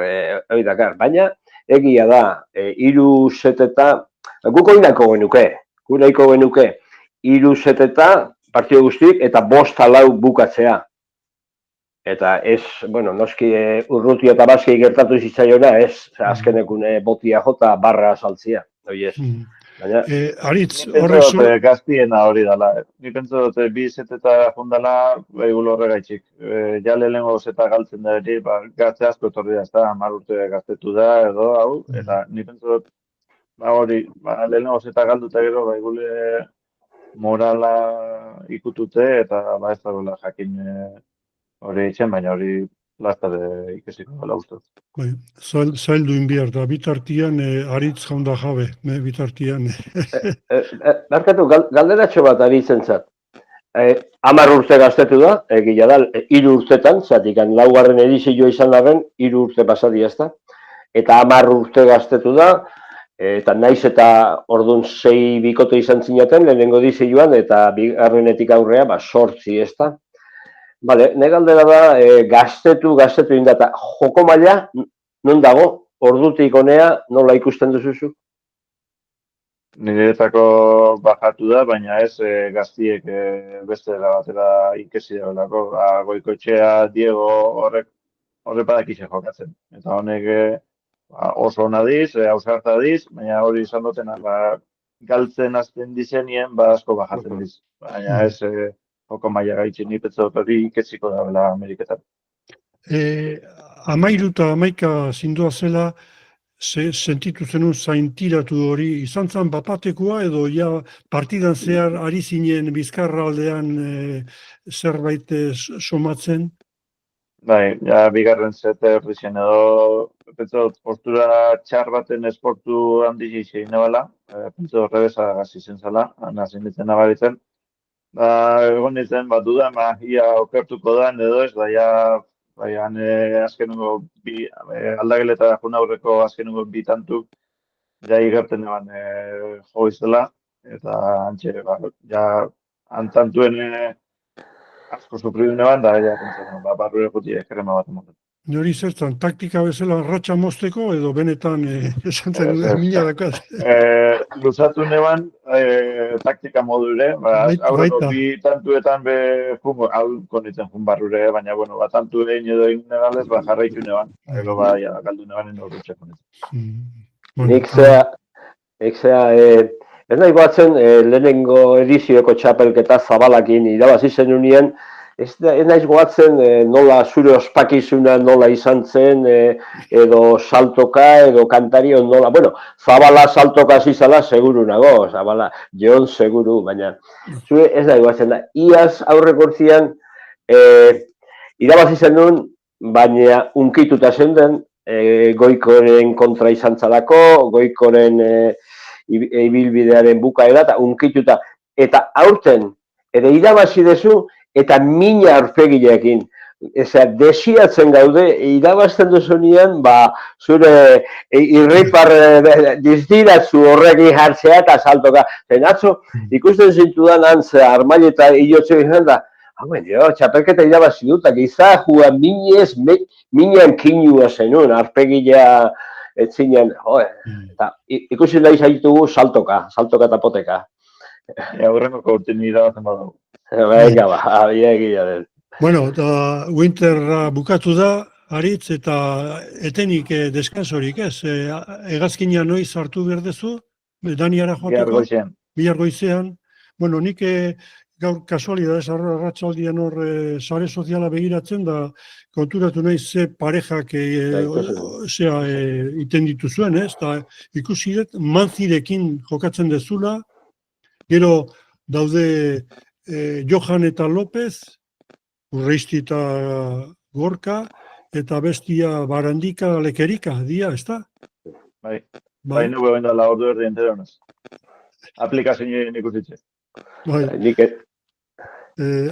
baina egia da, 3 zeteta, guk hori nahiko genuke, 3 zeteta, partido guztik, eta 5-4 bukatzea. Eta ez, bueno, noski Urrutia eta Baski gertatu zitzaiona, ez, azkenekun botia jota barra saltzia, hori ez. Aritz, horrezu... Gaztiena hori dela. Ni pentsu dute 2 zeteta fundala behigul horregaitxik. Ja lehenengo zeta galtzen da ere, gazte asko etorri da, 10 urte gaztetu da edo, hau, eta ni pentsu dut, hori, lehenengo zeta galduta gero, behigule morala ikutute, eta ez dagoela jakin hori eitzen, baina hori lastar ikesiko dela uste. Zaildu inbiar da, bitartian Aritz jaunda jabe, bitartian. Barkatu, galderatxo bat Aritzen zat. 10 urte gaztetu da, egia da, 3 urtetan, zatik 4. edizioa izan larren, 3 urte pasadi ez da. Eta 10 urte gaztetu da, eta naiz eta orduan 6 bikote izan zinaten, lehenengo edizioan, eta 2. aurrea, 8 ez da. Bale, negaldera da, gaztetu indata, joko maila, non dago, ordutik honea, nola ikusten duzuzu? Niretako bajatu da, baina ez gaztiek beste batera ikesi dagoelako. Goikoetxea, Diego horrek badakixe jokatzen. Eta honek oso ona diz, ausarta diz, baina hori izan dutena, galtzen azten dizenien, asko bajatzen diz. Baina ez... joko maila gaitxin, ni petzot hori iketsiko dabela Ameriketan. 13 eta 11 zindua zela, sentitu zenun zaintiratu hori, izan zen bapatekoa edo ja partidan zehar ari zinen Bizkarra aldean zerbait somatzen? Bai, ja, bigarren zete horri zen edo, petzot, postura txar baten esportu handi zizien nebala, petzot rebesa gazi zen zela, nazin ditzen nabaritzen. Egon nintzen bat dudan, ia okertuko da, edo ez, da ja Baina azkenengo bi aldageleta jun aurreko azkenengo bi tantuk ja igerten eban jo izela eta antxe ja antantuen asko sufridu neban da ja pentsen barrure guti krema bat ematen. Nori zertan, taktika bezala ratxa mozteko edo benetan esan zen mina dakat. Luzatu neban taktika modure, aurreko Baita. bi tantuetan be jungo, alko nintzen jun barrure, baina bueno, tantu egin edo egin negalez, jarraitu neban. Ego ja, galdu neban eno rutxeko nintzen. Nik zea, ez nahi batzen lehenengo edizioko txapelketa Zabalakin irabazi zen unien, ez naiz goatzen nola zure ospakizuna nola izan zen, edo saltoka, edo kantario nola, bueno, Zabala saltoka zizala seguru nago, Zabala, Jon seguru, baina zure ez nahi goatzen da. Iaz aurreko urtean irabazi zen duen, baina unkituta zenden, Goikoren kontra izan zalako, Goikoren ibilbidearen bukaera, eta unkituta, eta aurten, ere irabazi dezu, eta mina aurpegileekin. Desiatzen gaude, irabazten duzunean, zure irripar dizdiratzu horrekin jartzea eta saltoka. Zen atzo, ikusten zintudan antze, armaile eta hilotze izan da, txapelketa irabazi dut, eta giza juan minez, minean kinua zenun, arpegilea etzinen, eta ikusi nahi zaitugu saltoka eta poteka. Aurrengo urtean irabazen badago. Venga, egia den. Bueno, eta winterra bukatu da, Aritz, eta etenik deskansorik ez. Hegazkina noiz hartu berdezu, Daniara joateko? Bihar goizean. Bueno, nik gaur kasualidadez arratsaldian hor sare soziala begiratzen da konturatu nahi ze parejak iten dituzuen, ez? Eta ikusi dut, Manzirekin jokatzen dezula, gero daude Johan eta López, Urreisti eta Gorka, eta bestia Barandika, Lekerika, dia, ez da? Bai, nugu egin dala ordu erdi entera honez. Aplikazioen ikusitxe.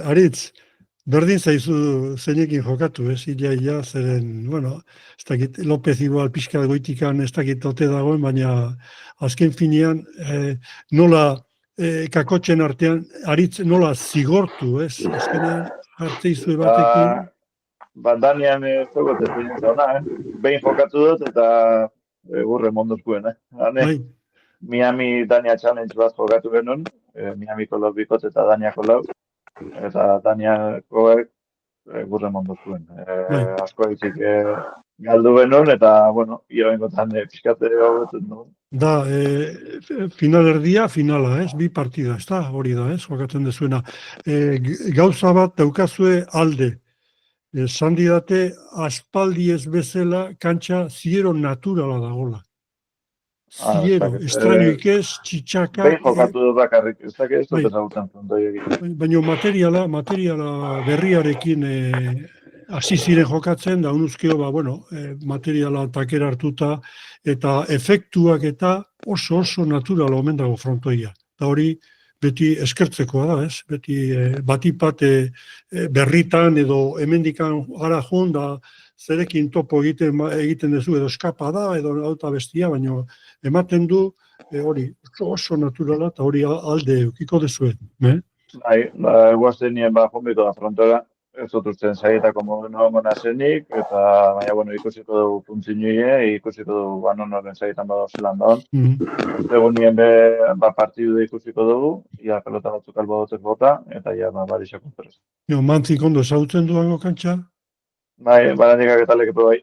Aritz, berdin zaizu zeinekin jokatu, ez? Ia, zeren, bueno, ez dakit, López igual pixka goitikan ez dakit ote dagoen, baina azken finean nola kakotxen artean, Aritz nola zigortu, ez? Azkenean, hartzeizu batekin. Danian zegoet esperientzia hona, behin jokatu dut eta gurre mondozkuen, Miami Dania Challenge bat jokatu genuen, Miamiko lau bikot eta Daniako lau, eta Daniakoek gurre mondozkuen. Asko egitzik galdu genuen, eta, bueno, ioengotan pixkate hobetzen dugu. Da, finalerdia, finala, ez? Bi partida, ez da? Hori da, ez? Jokatzen dezuena. Gauza bat daukazue alde. Esan didate, aspaldi ez bezala, kantxa ziero naturala dagola. Ziero, estrainoik ez, txitxaka. Behin jokatu dut bakarrik, ez dakit ez dut ezagutzen frontoi egiten. Baina materiala berriarekin hasi ziren jokatzen, da unuzkeo, materiala takera hartuta, eta efektuak eta oso natural omen dago frontoia. Eta hori beti eskertzekoa da, ez? Beti batipat berritan edo hemendikan gara joan, da zerekin topo egiten duzu, edo eskapa da, edo auta bestia, baina ematen du hori oso naturala, eta hori alde eukiko dezuet. Bai, guazten nien jombiko da frontora, ez dut urtzen zaietako mona zenik, eta baina, ikusiko dugu puntzinuie, ikusiko dugu noren zaietan bada zelan daun. Egun nien partidu ikusiko dugu, ia pelota batzuk albo dutez bota, eta ia barixako perez. Mantzik ondo zautzen duango kantxa? Bai, Barandikak eta lekepe bai.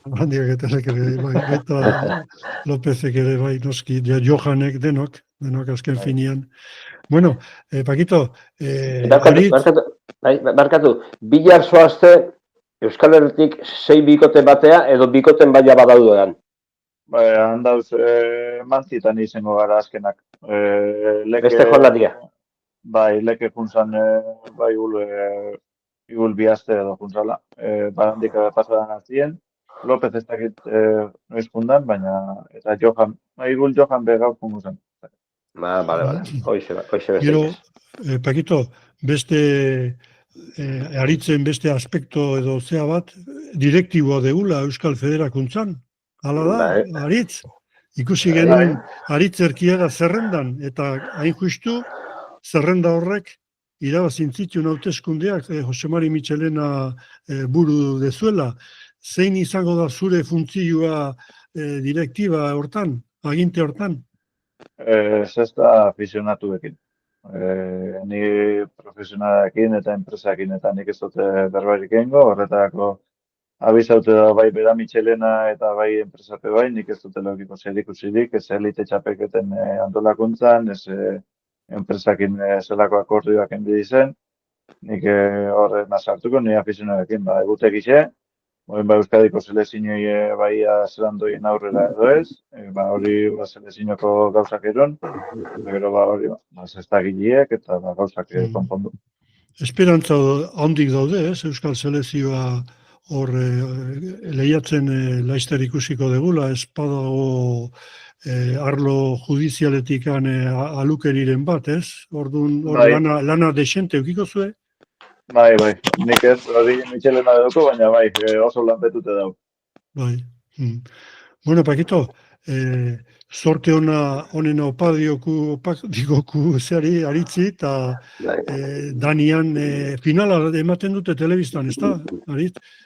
Barandikak eta lekepe bai, eta Lópezek ere bai, noski, Johanek denok azken finian. Bueno, Paquito, Barkatu, Bilar zoazte Euskal Herritik 6 bikote batea edo bikoten baina badaudean? Bai, handauz, Mantzitan izango gara azkenak. Beste jornatia? Bai, leke juntzan, bai, igul bihazte edo juntzala. Barandika pasadan azien. López ez dakit noiz jundan, baina, eta Johan, igul Johan begau juntzan. Bale. Hoxe Gero, Paquito, beste aritzen beste aspekto edo zea bat, direktiboa deula Euskal Federakuntzan. Hala da, Bai. aritz. Ikusi genuen aritz erkiera zerrendan, eta hain justu, zerrenda horrek irabazin zituen hauteskundeak Jose Mari Michelena buru dezuela. Zein izango da zure funtzioa direktiba hortan, aginte hortan? Zesta afizionatuekin. Ni profesionalekin eta enpresakin eta nik ez dute berbarik egingo, horretarako abizaute da bai bera Michelena eta bai enpresape bai, nik ez dute logiko zerikusirik, ez elite txapeketen antolakuntzan, ez enpresakin zelako akordioak enbidi zen, nik horren azartuko, ni afizionalekin, egutek ise, Euskadiko selezinoi bai zelandoien aurrera edo ez, hori selezinoko gauzak eron, gero hori zestagileek eta gauzak konpondu. Esperantza handik daude, Euskal Selezioa hor lehiatzen laizter ikusiko degula, ez badago arlo judizialetikan alukeriren bat, ez? Orduan lana desente eukiko zue? Bai, nik ez hori Michelena dugu, baina bai, oso lan betute dago. Bai. Bueno, Paquito, sorte honen opa digoku zeari aritzi, eta Danian finala ematen dute telebistan, ez da?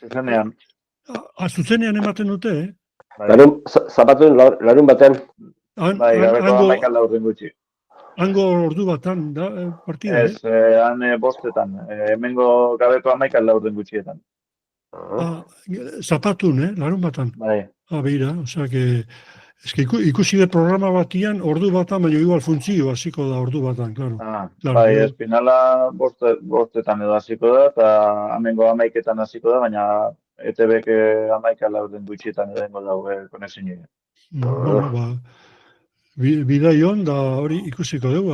Zuzenean. Zuzenean ematen dute, Zapatuen larun baten. Bai, gabeko 11 laurden gutxi. Hango ordu batan da partida, Ez, han bostetan, hemengo gabeko 11 laurden gutxietan. Zapatun, larun batan? Bai. Beira, osea, ikusi de programa batian ordu batan, baina igual funtzio hasiko da ordu batan, claro. Bai, ez finala bostetan edo hasiko da, eta hemengo 11etan hasiko da, baina ETB-ek 11 laurden gutxietan edengo daue konexioa. Bueno, bidaion, da hori ikusiko dugu,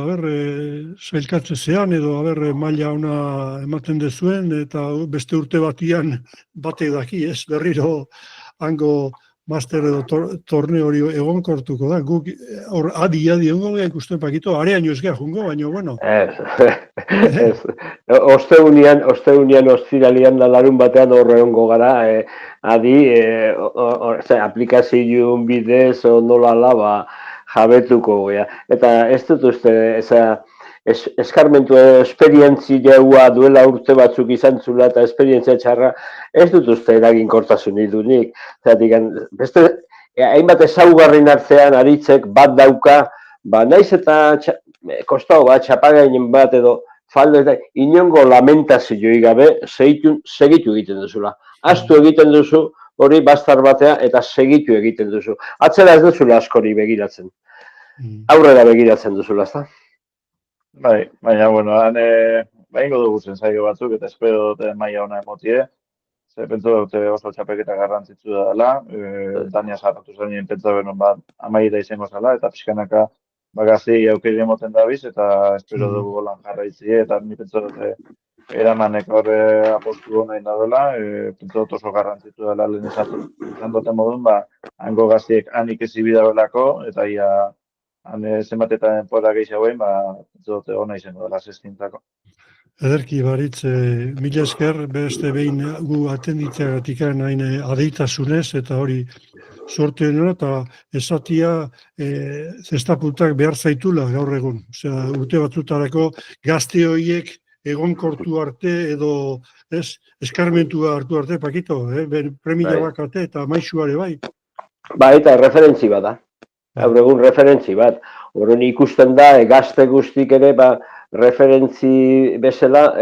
zailkatze zean edo maila ona ematen dezuen, eta beste urte batian batek daki, ez, berriro hango master edo torne hori egonkortuko da. Guk hor adi egongo gara ikusten Pakito, areaino ez gara jungo, baina bueno. Ez. Osteunian ostiralian da larun batean horre egongo gara, adi, aplikazioen bidez, nola laba, jabetuko gara. Eta ez dut uste, eskarmentu esperientzia duela urte batzuk izan zula eta esperientzia txarra, ez dut uste eraginkortasunik dunik. Beste, hainbat ezaugarrin artean aritzek bat dauka, naiz eta kostau bat, txapagainen bat edo faldo eta inongo lamentazioik gabe segitu egiten duzula. Astu egiten duzu, hori bastar batea eta segitu egiten duzu. Atzera ez duzula askori begiratzen. Aurrera begiratzen duzula, ez da? Bai, baina, bueno, han behingo dugu zenzaio batzuk eta espero dute maila ona emotie. Pentsa dute oso txapeketa garrantzitsu da dela. Dania sarratu zainen pentsa benon bat amaiera izango zala eta pixkanaka bagazi aukeri emoten dabiz eta espero dugu golan jarraitzie eta ni pentsa dute eramanek horre apostu hona indadela, pentsa dut oso garrantzitu dela lehen izan duten modun, hango gaztiek hanik ezi bidabelako eta ia zenbatetan denpora gehiagoen, pentsa dute hona izango dela zestintzako. Ederki baritz, mila esker, beste behin gu atenditzeagatik hain adeitasunez eta hori sorteena eta esatia zestaputak behar zaitula gaur egun. Osea, urte batzutarako gazte horiek egonkortu arte edo eskarmentua hartu arte, Pakito, premia bakate eta maixuare bai. Eta referentzi bat da. Gaur egun referentzi bat. Horren ikusten da, gazte guztik ere, referentzi bezala,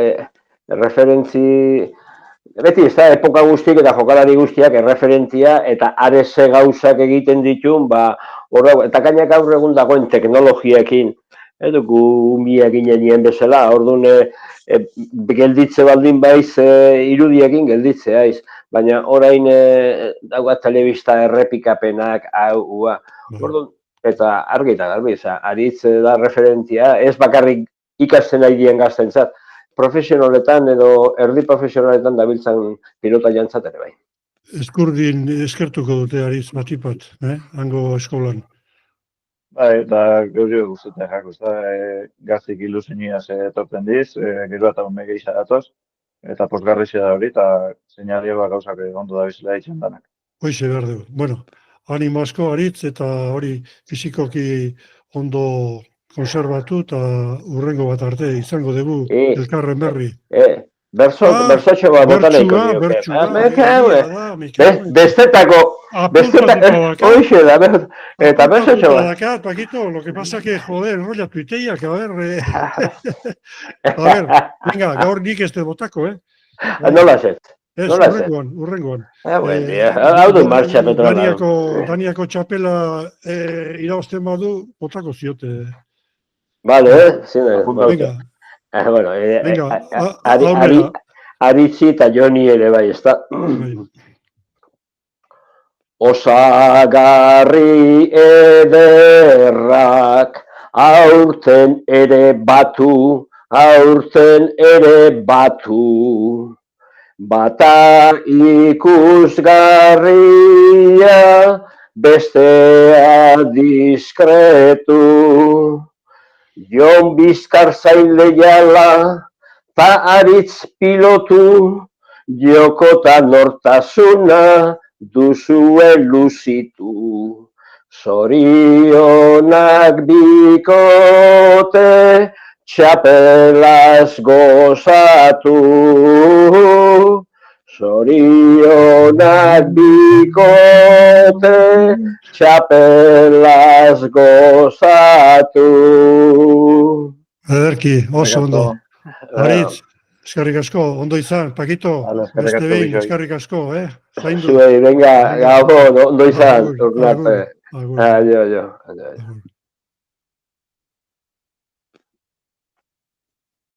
beti ez da, epoka guztiak eta jokalari guztiak referentzia eta areze gauzak egiten ditun, eta gainak gaur egun dagoen teknologiaekin, eduku umia ginen bezala, orduan gelditze baldin baiz irudiekin gelditze haiz, baina orain dagoa telebista errepikapenak, orduan, eta argi eta garbi, aritz da referentzia, ez bakarrik ikasten ari dien gaztentzat, profesionaletan edo erdi profesionaletan dabiltzan pilota jantzat ere bai. Eskurdin eskertuko dute aritz batipat, hango eskolan. Bai, eta geuri guztetan jako, gaztik ilusiniaz etortzen diz, gero eta unme gehiago datoz, eta pozgarrixe da hori, eta seinalieba gauzak ondo da bizela ditzen danak. Hoize behar dugu. Bueno, animo asko Aritz eta hori fizikoki ondo konserbatu eta urrengo bat arte izango dugu elkarren berri. Bertxotxo bat bota nahiko nioke. Bestetako, hoxe da, eta bertxotxo bat. Paquito, lo que pasa que, joder, enrolla tuiteiak, a ver, venga, gaur nik ez botako, Nola zet? Ez, urrengoan. Hau du martxa petrola. Daniako txapela irabazten badu, botako ziote. Vale, zine. Venga. Bueno, Venga, Aritzi eta Joni ere bai, ez da. Osagarri ederrak aurten ere batu. Bata ikusgarria, bestea diskretu. Jon Bizkar zaile jala, ta Aritz pilotu, jokota nortasuna duzue luzitu. Zorionak bikote, txapelaz gozatu. Zorionak bikote, txapelaz gozatu. Ederki, oso ondo. Aritz, eskerrik asko, ondo izan, Paquito, beste behin, eskerrik asko, Zuei, venga, gabo, ondo izan, tornarte. Agur. Adio.